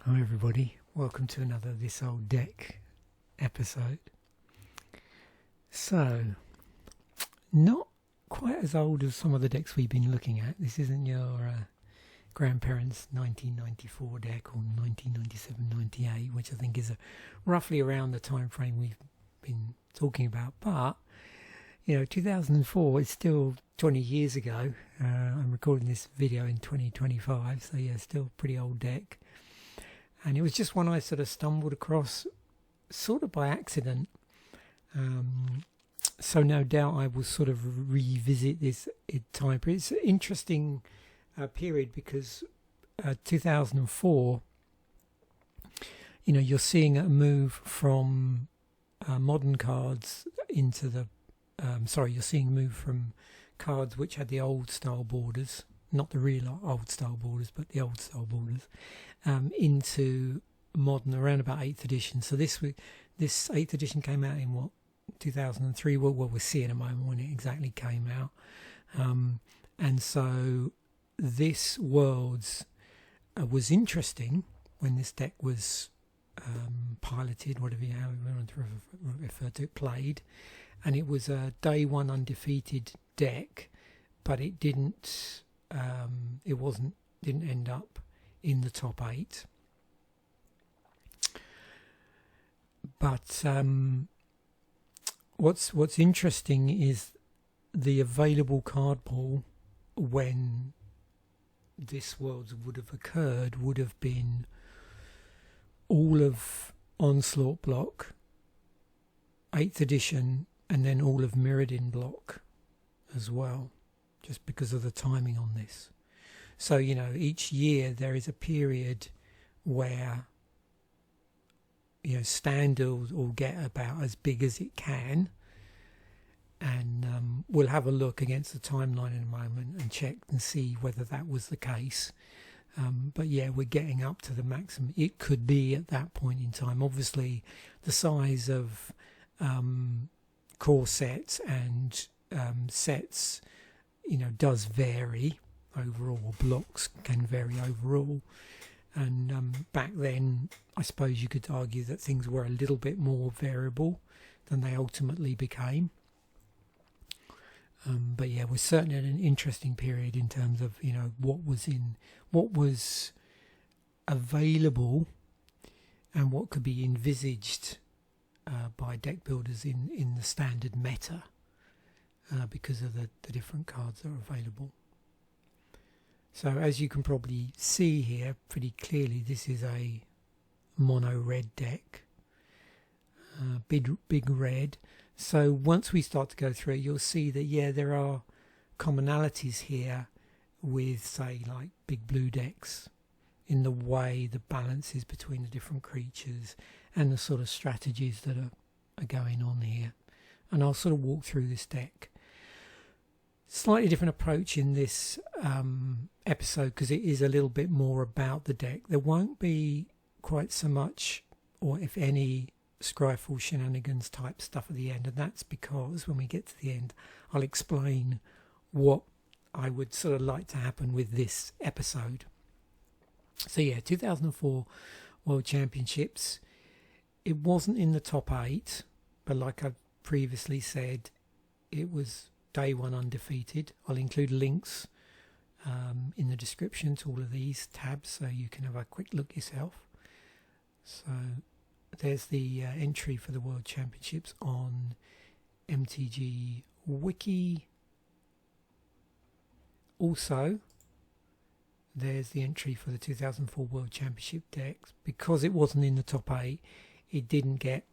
Hi everybody, welcome to another This Old Deck episode. So, not quite as old as some of the decks we've been looking at. This isn't your grandparents' 1994 deck or 1997-98, which I think is roughly around the time frame we've been talking about. But, 2004 is still 20 years ago. I'm recording this video in 2025, so yeah, still a pretty old deck. And it was just one I sort of stumbled across sort of by accident. So no doubt I will sort of revisit this time. But it's an interesting period because 2004, you're seeing a move from modern cards into the... you're seeing a move from cards which had the old style borders, not the real old style borders, but the old style borders, into modern around about 8th edition. So this 8th edition came out in 2003. Well, we'll see in a moment when it exactly came out. And so this Worlds was interesting when this deck was piloted, whatever you want to refer to it, played, and it was a day one undefeated deck, but it didn't end up in the top 8. But what's interesting is the available card pool when this Worlds would have occurred would have been all of Onslaught block, 8th edition, and then all of Mirrodin block as well, just because of the timing on this. So, each year there is a period where, Standard will get about as big as it can. And we'll have a look against the timeline in a moment and check and see whether that was the case. But yeah, we're getting up to the maximum it could be at that point in time. Obviously, the size of core sets and sets, does vary overall. Blocks can vary overall, and back then I suppose you could argue that things were a little bit more variable than they ultimately became. But yeah, we're certainly at an interesting period in terms of what was available and what could be envisaged by deck builders in the standard meta, because of the different cards that are available. So as you can probably see here pretty clearly, this is a mono red deck, big red. So once we start to go through it, you'll see that there are commonalities here with, say, like big blue decks in the way the balance is between the different creatures and the sort of strategies that are going on here. And I'll sort of walk through this deck. Slightly different approach in this episode because it is a little bit more about the deck. There won't be quite so much, or if any, Scryfall shenanigans type stuff at the end, and that's because when we get to the end I'll explain what I would sort of like to happen with this episode. So yeah, 2004 World Championships, it wasn't in the top 8, but like I've previously said, it was day one undefeated. I'll include links in the description to all of these tabs so you can have a quick look yourself. So there's the entry for the World Championships on MTG Wiki. Also, there's the entry for the 2004 World Championship decks. Because it wasn't in the top 8, it didn't get,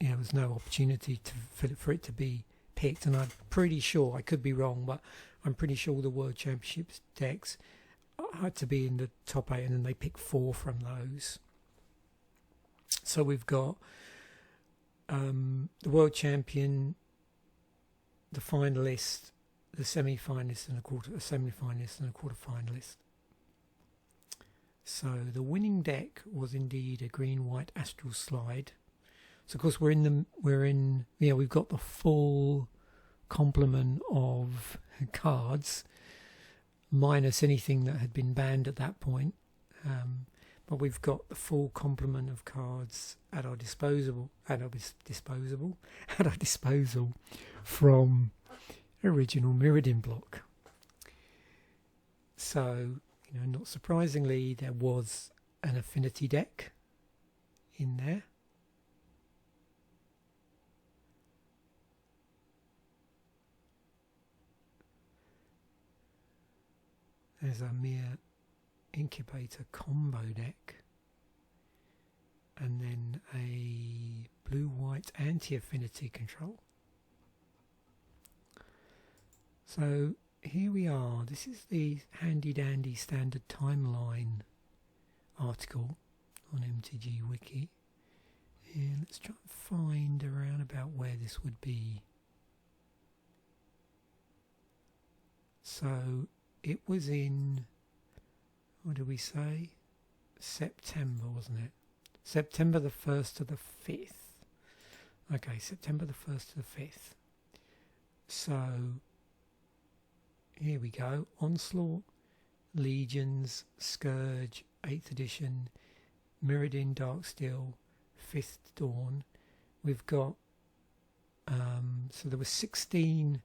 there was no opportunity for it to be picked. And I'm pretty sure, I could be wrong, but I'm pretty sure the World Championships decks had to be in the top 8, and then they picked 4 from those. So we've got the world champion, the finalist, the semi-finalist, and a semi-finalist and a quarter-finalist. So the winning deck was indeed a green-white Astral Slide. So of course we've got the full complement of cards, minus anything that had been banned at that point. but we've got the full complement of cards at our disposal from original Mirrodin block. So, you know, not surprisingly, there was an affinity deck in there. There's a mere incubator combo deck, and then a blue-white anti-affinity control. So here we are. This is the handy dandy standard timeline article on MTG Wiki, and let's try and find around about where this would be. So it was in, what did we say? September, wasn't it? September the 1st to the 5th. Okay, September the 1st to the 5th. So here we go. Onslaught, Legions, Scourge, 8th edition, Mirrodin, Darksteel, 5th Dawn. We've got, so there were 16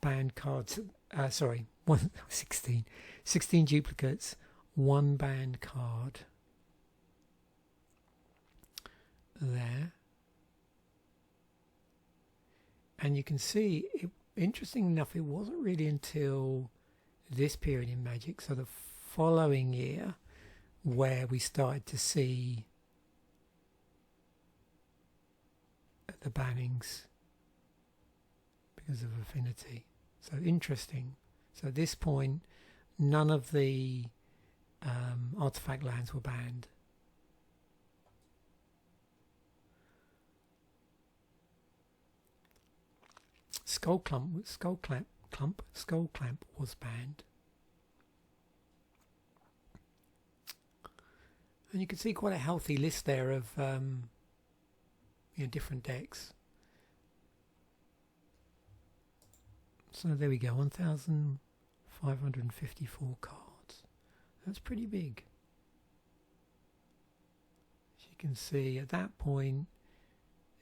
banned cards, 16 duplicates, 1 banned card there. And you can see, interesting enough, it wasn't really until this period in Magic, so the following year, where we started to see the bannings because of affinity. So interesting. So at this point, none of the artifact lands were banned. Skull Clamp was banned. And you can see quite a healthy list there of different decks. So there we go, 1,554 cards. That's pretty big. As you can see, at that point,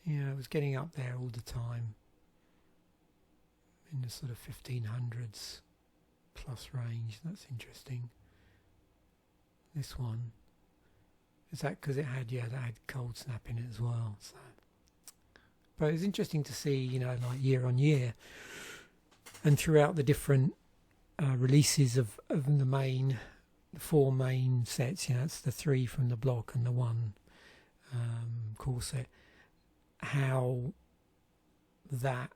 it was getting up there all the time, in the sort of 1500s plus range. That's interesting. This one, is that because it had, that had Cold Snap in it as well. So, but it's interesting to see, like year on year, and throughout the different releases of the 4 main sets, it's the 3 from the block and the 1 core set, how that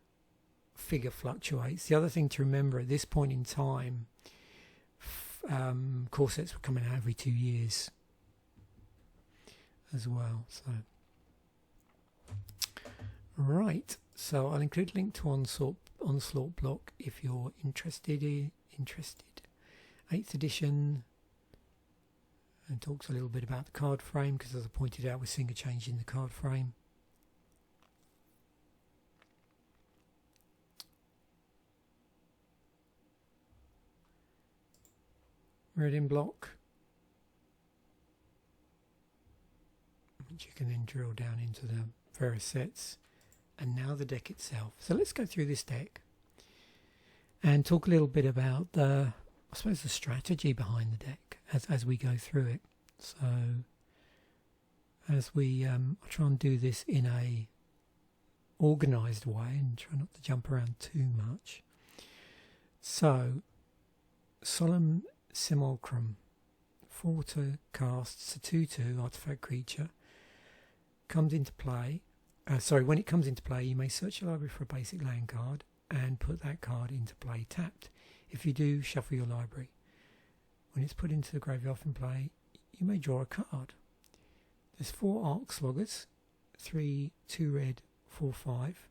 figure fluctuates. The other thing to remember at this point in time, core sets were coming out every 2 years as well. So right, so I'll include a link to Onslaught block if you're interested. 8th edition, and talks a little bit about the card frame, because as I pointed out, we're seeing a change in the card frame. Mirrodin block, which you can then drill down into the various sets, and now the deck itself. So let's go through this deck and talk a little bit about the strategy behind the deck as we go through it. So as I'll try and do this in a organised way and try not to jump around too much. So Solemn Simulacrum, 4 to cast, it's a 2/2 artifact creature, comes into play. When it comes into play, you may search your library for a basic land card and put that card into play tapped. If you do, shuffle your library. When it's put into the graveyard from play, you may draw a card. There's 4 Arc Sloggers, 3 2 red, 4/5.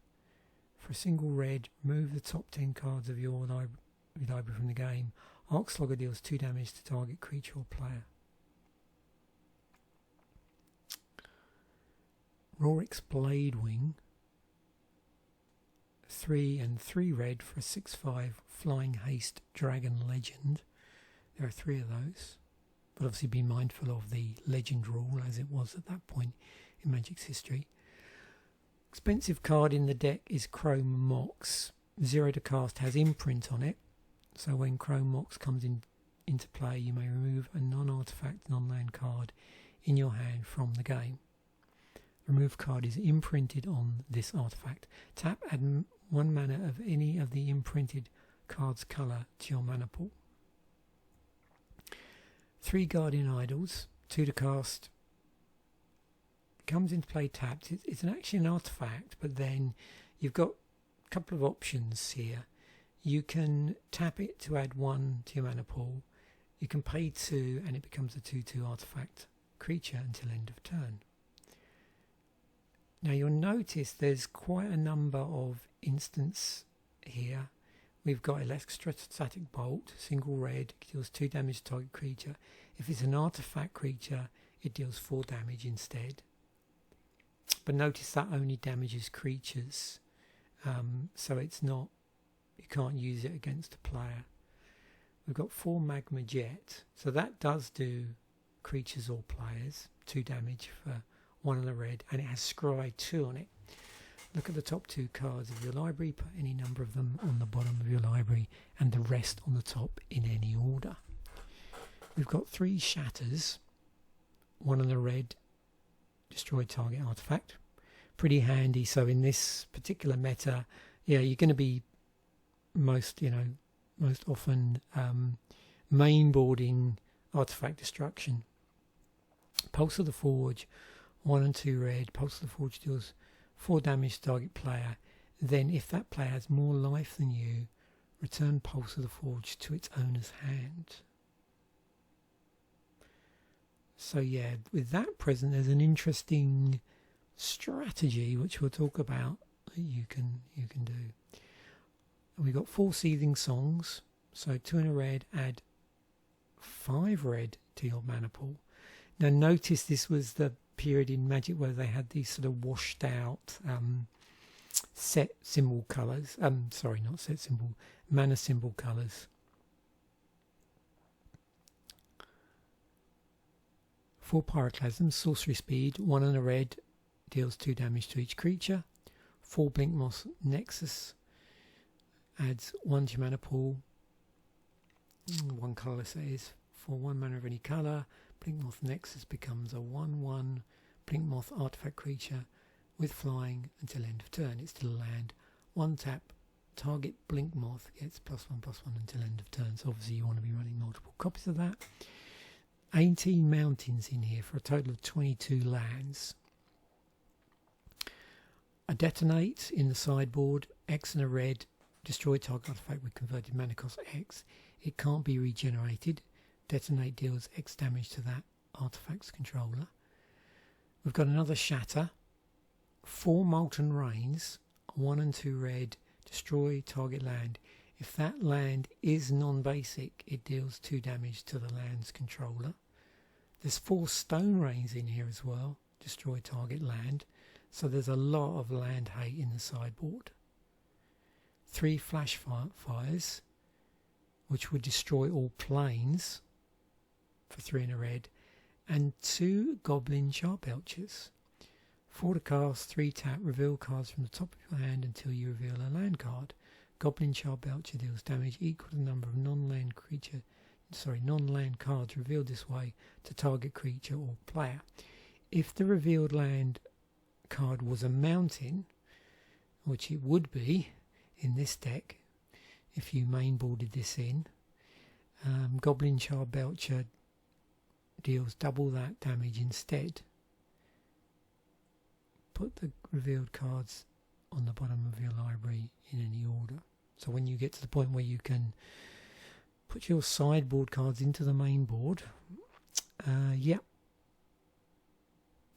For a single red, remove the top 10 cards of your library from the game. Arc Slogger deals 2 damage to target creature or player. Rorik's Bladewing, 3 and 3 red for a 6/5 Flying Haste Dragon Legend. There are 3 of those. but obviously be mindful of the legend rule as it was at that point in Magic's history. Expensive card in the deck is Chrome Mox. 0 to cast, has imprint on it, so when Chrome Mox comes into play, you may remove a non-artifact, non-land card in your hand from the game. The removed card is imprinted on this artifact. Tap, add 1 mana of any of the imprinted card's colour to your mana pool. 3 Guardian Idols, 2 to cast, comes into play tapped. It's actually an artifact, but then you've got a couple of options here. You can tap it to add 1 to your mana pool. You can pay 2 and it becomes a 2/2 artifact creature until end of turn. Now you'll notice there's quite a number of instants here. We've got Electrostatic Bolt, single red, deals 2 damage to target creature. If it's an artifact creature, it deals 4 damage instead. But notice that only damages creatures, so it's not, you can't use it against a player. We've got 4 Magma Jet, so that does do creatures or players, 2 damage for 1 on the red, and it has Scry 2 on it. Look at the top 2 cards of your library, put any number of them on the bottom of your library and the rest on the top in any order. We've got 3 Shatters, 1 on the red, destroy target artifact. Pretty handy, so in this particular meta, yeah, you're going to be most often mainboarding artifact destruction. Pulse of the Forge, 1 and 2 red. Pulse of the Forge deals 4 damage to target player. Then if that player has more life than you, return Pulse of the Forge to its owner's hand. So yeah, with that present, there's an interesting strategy which we'll talk about that you can do. We've got 4 Seething Songs, so 2 in a red, add 5 red to your mana pool. Now notice this was the period in Magic where they had these sort of washed out set symbol colours. Sorry, not set symbol, mana symbol colours. 4 Pyroclasms, sorcery speed, 1 and a red, deals 2 damage to each creature. 4 Blinkmoth Nexus, adds 1 to your mana pool. 1 colourless, that is. For 1 mana of any colour, Blinkmoth Nexus becomes a 1/1 Blinkmoth artifact creature with flying until end of turn. It's still a land. 1 tap, target Blinkmoth gets +1/+1 until end of turn. So obviously you want to be running multiple copies of that. 18 mountains in here for a total of 22 lands. A Detonate in the sideboard, X and a red, destroy target artifact with converted mana cost X. It can't be regenerated. Detonate deals X damage to that artifact's controller. We've got another Shatter, 4 Molten Rains, 1 and 2 red, destroy target land. If that land is non-basic, it deals 2 damage to the land's controller. There's 4 Stone Rains in here as well, destroy target land. So there's a lot of land hate in the sideboard. 3 Flash Fires, which would destroy all planes for 3 in a red. And 2 Goblin Charbelchers. 4 to cast, 3 tap, reveal cards from the top of your hand until you reveal a land card. Goblin Charbelcher deals damage equal to the number of non-land cards revealed this way to target creature or player. If the revealed land card was a mountain, which it would be in this deck if you mainboarded this in, Goblin Charbelcher deals double that damage instead. Put the revealed cards on the bottom of your library in any order. So when you get to the point where you can put your sideboard cards into the main board,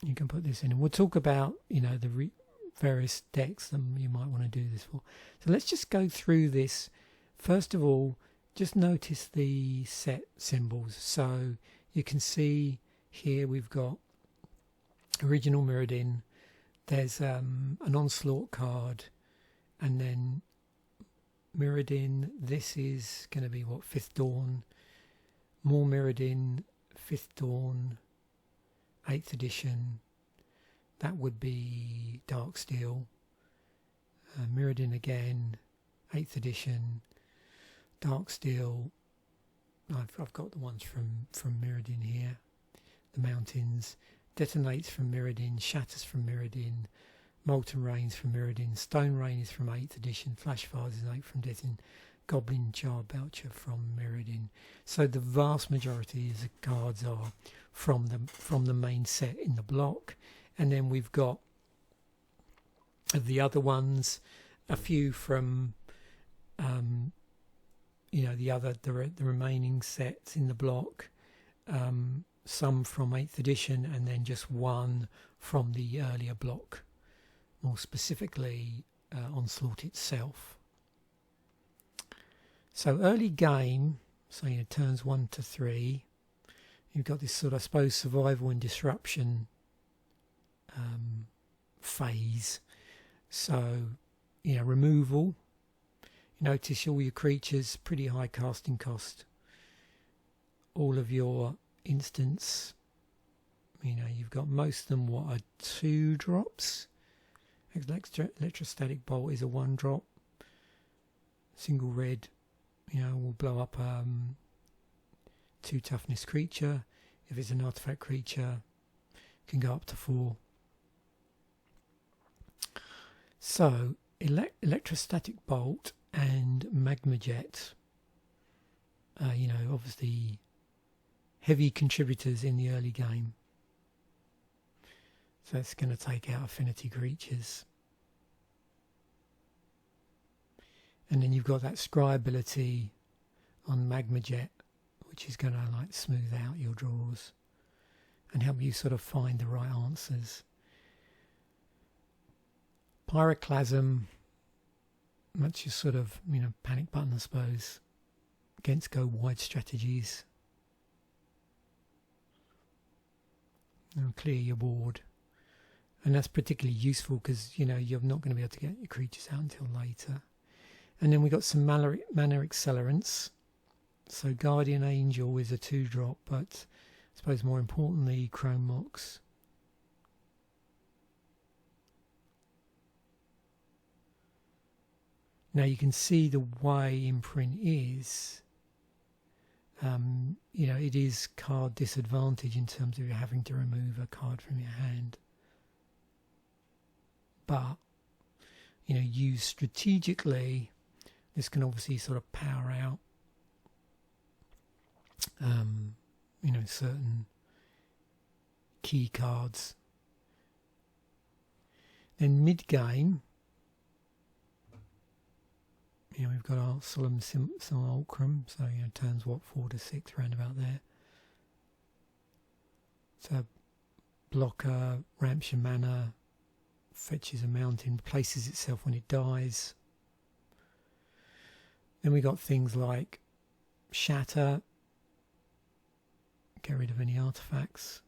you can put this in. And we'll talk about, the various decks that you might want to do this for. So let's just go through this. First of all, just notice the set symbols. So you can see here we've got Original Mirrodin. There's an Onslaught card, and then Mirrodin. This is going to be 5th Dawn. More Mirrodin, Fifth Dawn, 8th edition, that would be Dark Steel. Mirrodin again, 8th edition, Dark Steel. I've got the ones from Mirrodin here. The Mountains, Detonates from Mirrodin, Shatters from Mirrodin, Molten Rains from Mirrodin, Stone Rain is from 8th edition, Flashfires is 8th from Death, Goblin Jar Belcher from Mirrodin. So the vast majority of the cards are from the main set in the block, and then we've got of the other ones, a few from the remaining sets in the block, some from 8th edition, and then just one from the earlier block, more specifically Onslaught itself. So early game, so turns 1 to 3, you've got this sort of, I suppose, survival and disruption phase. So, removal. You notice all your creatures, pretty high casting cost. All of your instants, you've got most of them, what are 2 drops. Electrostatic Bolt is a 1 drop. Single red, will blow up 2 toughness creature. If it's an artifact creature, it can go up to 4. So, Electrostatic Bolt and Magma Jet, obviously heavy contributors in the early game. So it's going to take out affinity creatures. And then you've got that scry ability on Magma Jet, which is going to smooth out your draws and help you sort of find the right answers. Pyroclasm, much as sort of, panic button, I suppose, against go wide strategies. Clear your board. And that's particularly useful because, you're not going to be able to get your creatures out until later. And then we got some mana accelerants. So Guardian Angel is a 2 drop, but I suppose more importantly, Chrome Mox. Now you can see the way Imprint is, it is card disadvantage in terms of you having to remove a card from your hand. But, used strategically, this can obviously sort of power out, certain key cards. Then mid-game, we've got our Solemn Simulacrum, so turns 4 to 6, round about there. So blocker, ramps your mana, fetches a mountain, replaces itself when it dies. Then we got things like Shatter, get rid of any artifacts,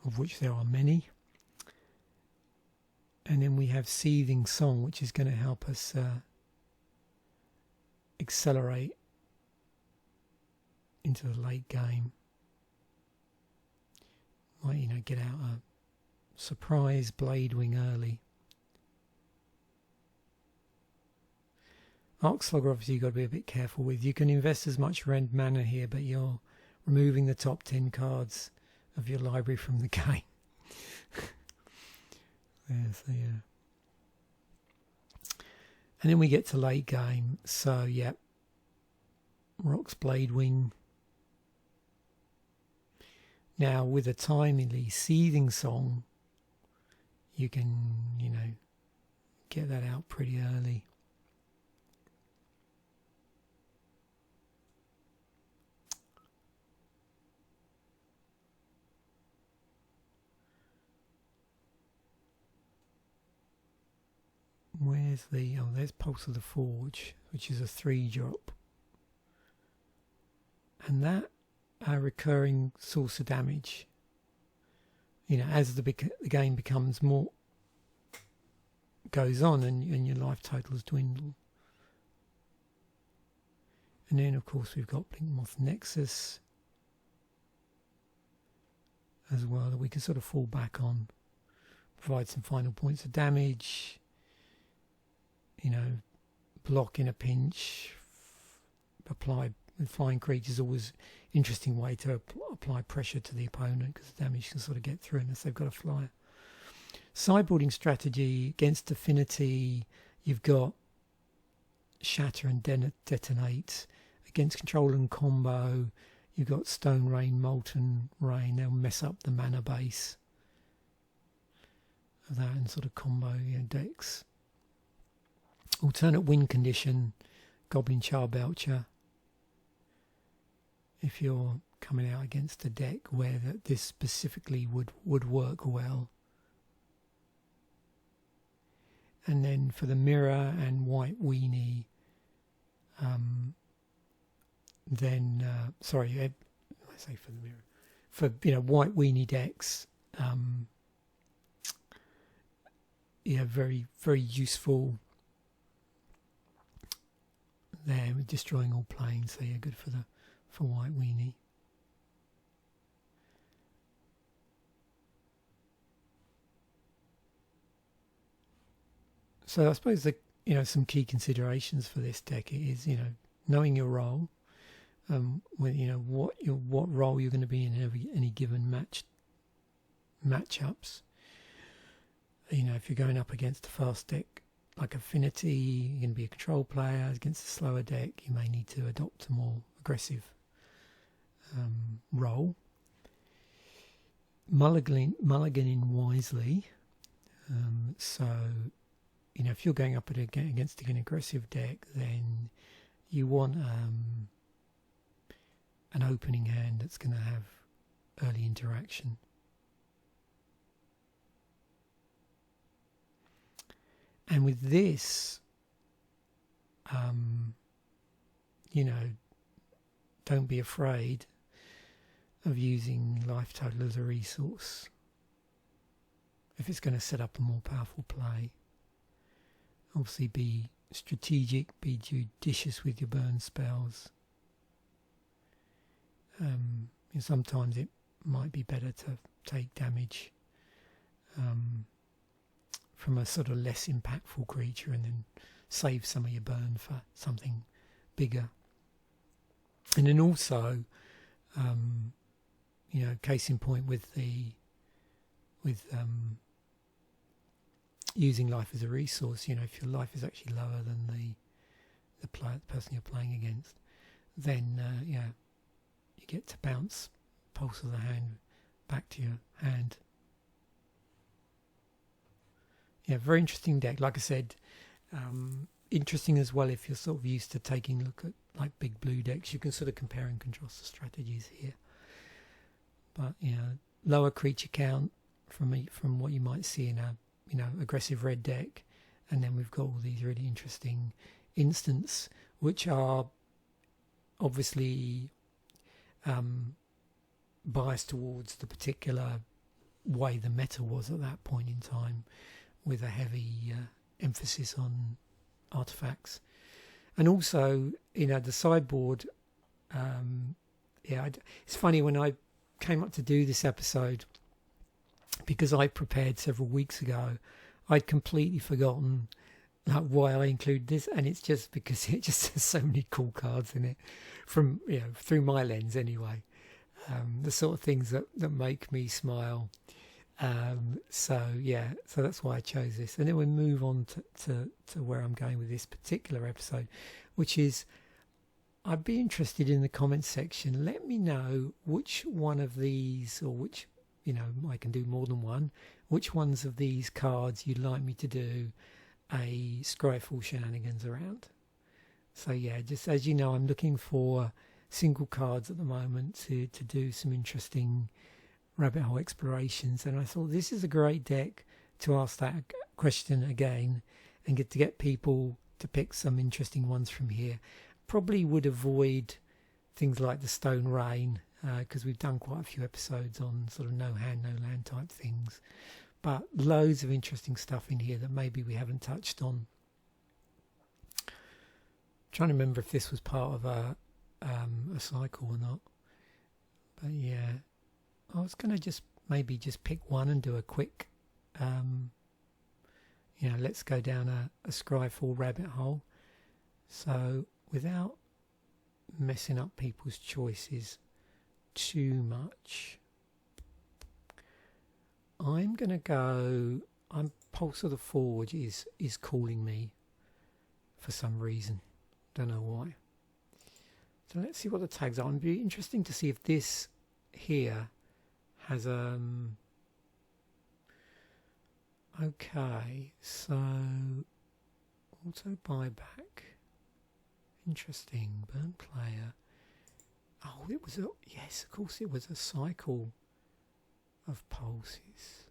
of which there are many. And then we have Seething Song, which is going to help us accelerate into the late game. Might, get out a surprise Bladewing early. Arcslogger, obviously, you've got to be a bit careful with. You can invest as much red mana here, but you're removing the top 10 cards of your library from the game. And then we get to late game. So, Rock's Bladewing. Now, with a timely Seething Song, you can, get that out pretty early. Where's there's Pulse of the Forge, which is a 3 drop. And that recurring source of damage, as the game becomes more, goes on and your life totals dwindle. And then of course we've got Blink Moth Nexus as well that we can sort of fall back on, provide some final points of damage, you know, block in a pinch, apply with flying creatures. Always interesting way to apply pressure to the opponent because the damage can sort of get through unless they've got a flyer. Sideboarding strategy against Affinity, you've got Shatter and Detonate. Against Control and Combo, you've got Stone Rain, Molten Rain. They'll mess up the mana base of that and sort of combo, you know, decks. Alternate win condition, Goblin Charbelcher. If you're coming out against a deck where this specifically would work well. And then for the Mirror and White Weenie, sorry, I say for the Mirror, for, you know, White Weenie decks, yeah, very, very useful there with destroying all planes. So yeah, good for White Weenie. So I suppose the, you know, some key considerations for this deck is, you know, knowing your role, when, you know, what role you're going to be in any given matchups. You know, if you're going up against a fast deck like Affinity, you're going to be a control player. Against a slower deck, you may need to adopt a more aggressive role. Mulliganing wisely. So, you know, if you're going up against an aggressive deck, then you want an opening hand that's going to have early interaction. And with this, you know, don't be afraid of using life total as a resource if it's going to set up a more powerful play. Obviously be strategic, be judicious with your burn spells. And sometimes it might be better to take damage from a sort of less impactful creature and then save some of your burn for something bigger. And then also, you know, case in point with using life as a resource, you know, if your life is actually lower than the person you're playing against, then yeah, you get to bounce Pulse of the Hand back to your hand. Yeah, very interesting deck. Like I said, interesting as well if you're sort of used to taking a look at like big blue decks. You can sort of compare and contrast the strategies here. But, you know, lower creature count from what you might see in a, you know, aggressive red deck, and then we've got all these really interesting instants which are obviously biased towards the particular way the meta was at that point in time, with a heavy emphasis on artifacts. And also, you know, the sideboard, yeah, it's funny when I came up to do this episode, because I prepared several weeks ago, I'd completely forgotten like why I include this, and it's just because it just has so many cool cards in it, from, you know, through my lens anyway, the sort of things that make me smile. So yeah, so that's why I chose this. And then we move on to where I'm going with this particular episode, which is, I'd be interested in the comments section. Let me know which one of these, or which, you know, I can do more than one, which ones of these cards you'd like me to do a Scryfall shenanigans around. So yeah, just as you know, I'm looking for single cards at the moment to do some interesting rabbit hole explorations, and I thought this is a great deck to ask that question again and get people to pick some interesting ones from here. Probably would avoid things like the Stone Rain, because we've done quite a few episodes on sort of no hand no land type things, but loads of interesting stuff in here that maybe we haven't touched on. trying to remember if this was part of a cycle or not. But yeah, I was going to just maybe just pick one and do a quick, let's go down a Scryfall rabbit hole. So without messing up people's choices too much, I'm going to go, Pulse of the Forge is calling me for some reason. Don't know why. So let's see what the tags are. It'd be interesting to see if this here has okay, so auto buyback. Interesting. Burn player. Oh, it was yes, of course it was a cycle of pulses.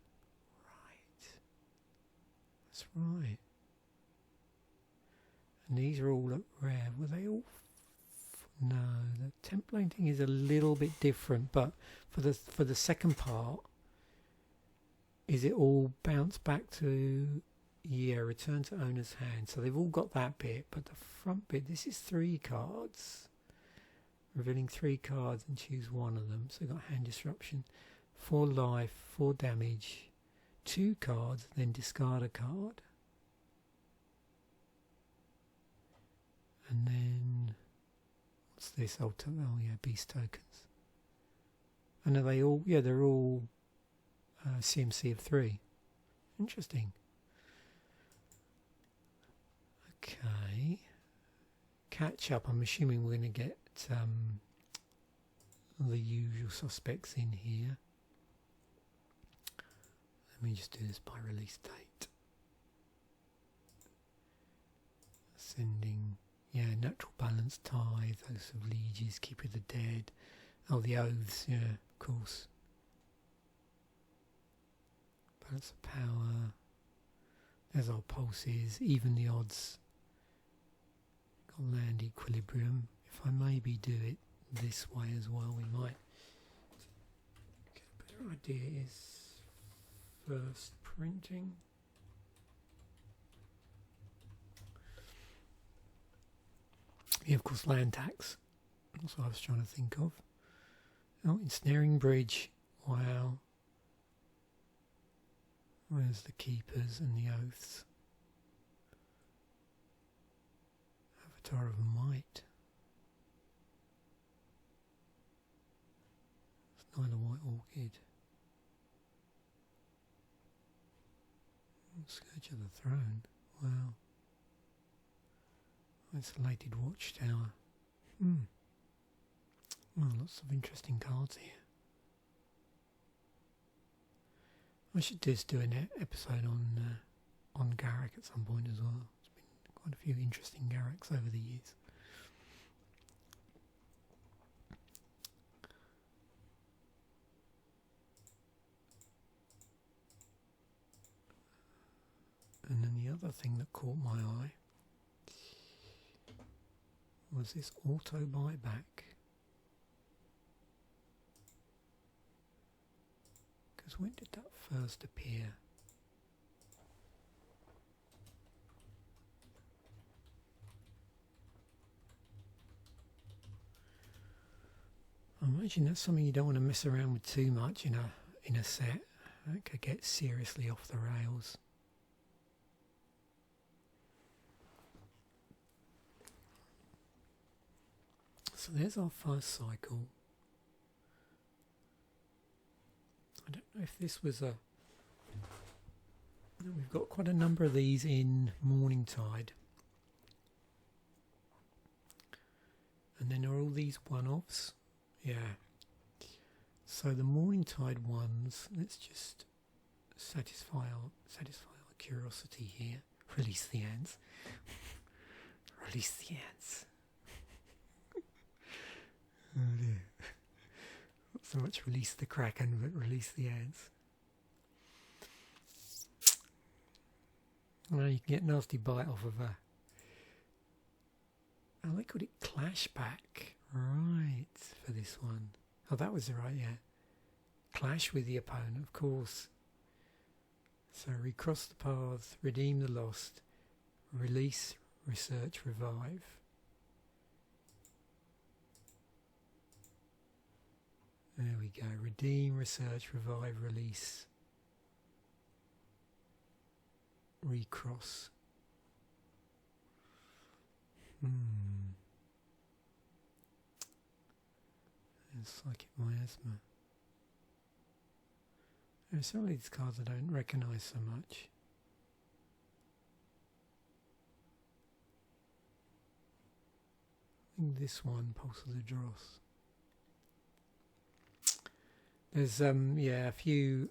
Right. That's right. And these are all at rare. Were they all? No, the template thing is a little bit different, but for the second part, is it all bounced back to return to owner's hand? So they've all got that bit, but the front bit, this is 3 cards, revealing 3 cards and choose one of them. So we've got hand disruption, 4 life, 4 damage, 2 cards, then discard a card, and then what's this? Oh yeah, beast tokens. And are they all? Yeah, they're all CMC of 3. Interesting. Okay. Catch up. I'm assuming we're going to get the usual suspects in here. Let me just do this by release date. Ascending. Yeah, natural balance, tithe, oaths of lieges, keeper of the dead. Oh, the oaths, yeah, of course. Balance of power. There's our pulses, even the odds. Got land equilibrium. If I maybe do it this way as well, we might get a better idea. Is first printing. Yeah, of course, land tax. That's what I was trying to think of. Oh, ensnaring bridge. Wow. Where's the keepers and the oaths? Avatar of might. It's neither white orchid. Scourge of the throne. Wow. Isolated watchtower. Well, lots of interesting cards here. I should just do an episode on Garrick at some point as well. There's been quite a few interesting Garricks over the years. And then the other thing that caught my eye was this auto buyback. Because when did that first appear? I imagine that's something you don't want to mess around with too much in a set. That could get seriously off the rails. So there's our first cycle. I don't know if this was a... We've got quite a number of these in Morningtide. And then are all these one-offs? Yeah. So the Morningtide ones, let's just satisfy our curiosity here. Release the ants. Release the ants. Oh dear. Not so much release the Kraken, but release the ants. Well, you can get nasty bite off of a... Oh, they called it Clashback. Right, for this one. Oh, that was right, yeah. Clash with the opponent, of course. So recross the paths, redeem the lost, release, research, revive. There we go. Redeem, research, revive, release, recross. And psychic miasma. There are some of these cards I don't recognise so much. I think this one, Pulse of the Dross. There's yeah, a few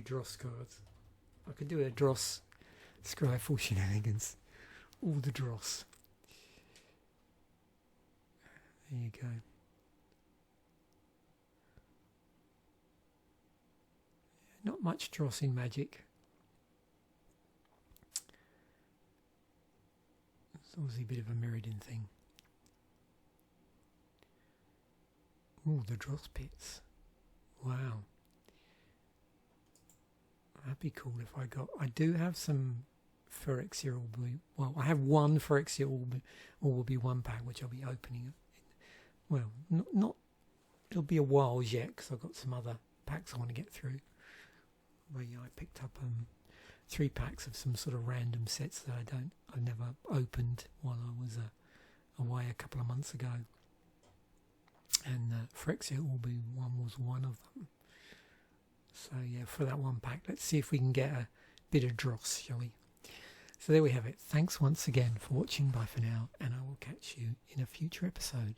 Dross cards. I could do a Dross Scryfall Shenanigans. All the Dross. There you go. Not much Dross in Magic. It's obviously a bit of a Mirrodin thing. Ooh, the Dross Pits. Wow. That'd be cool if I got... I do have some Phyrexia Orb. Well, I have one Phyrexia Orb, or will be one pack, which I'll be opening. Well, not it'll be a while yet, because I've got some other packs I want to get through. Where I picked up 3 packs of some sort of random sets that I've never opened while I was away a couple of months ago. And Phyrexia Orb one was one of them. So yeah, for that one pack, let's see if we can get a bit of dross, shall we? So there we have it. Thanks once again for watching. Bye for now, and I will catch you in a future episode.